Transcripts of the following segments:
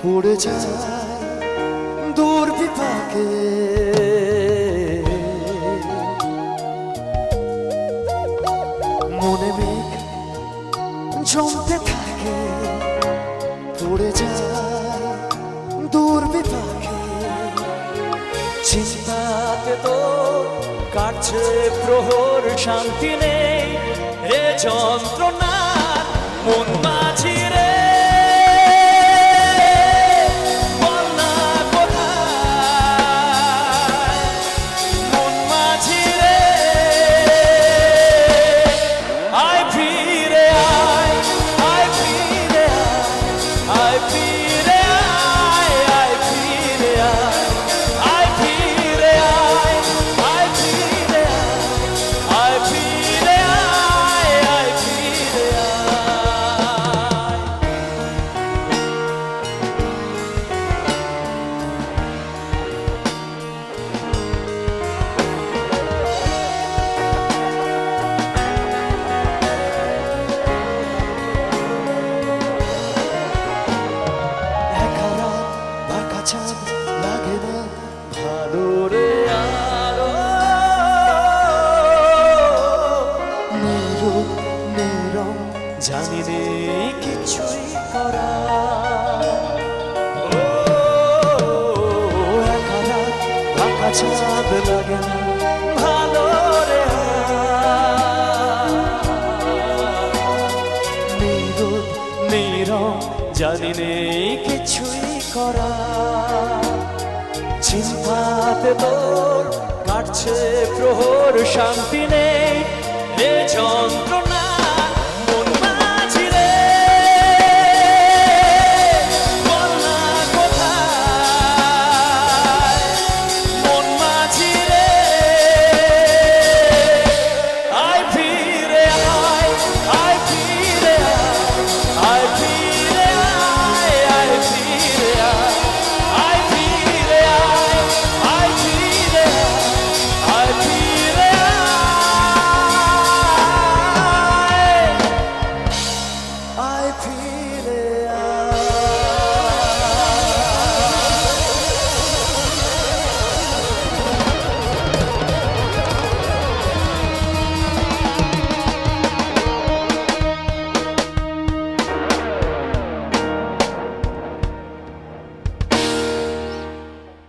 পড়ে যায় দূর বিপাকে মনে মেঘ জমতে থাকে পড়ে যায় দূর বিপাকে চিন্তাতে তো কাটছে প্রহর শান্তি নেই রে যন্ত্রণা মন মাঝি রে জানি নে কিছুই করা একা রাত ফাঁকা চাঁদ লাগে না ভালো রে নীরব নীরব জানি নে কিছুই করা চিন্তাতে তোর কাটছে প্রহর শান্তি নেই রে যন্ত্রণা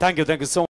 Thank you so much.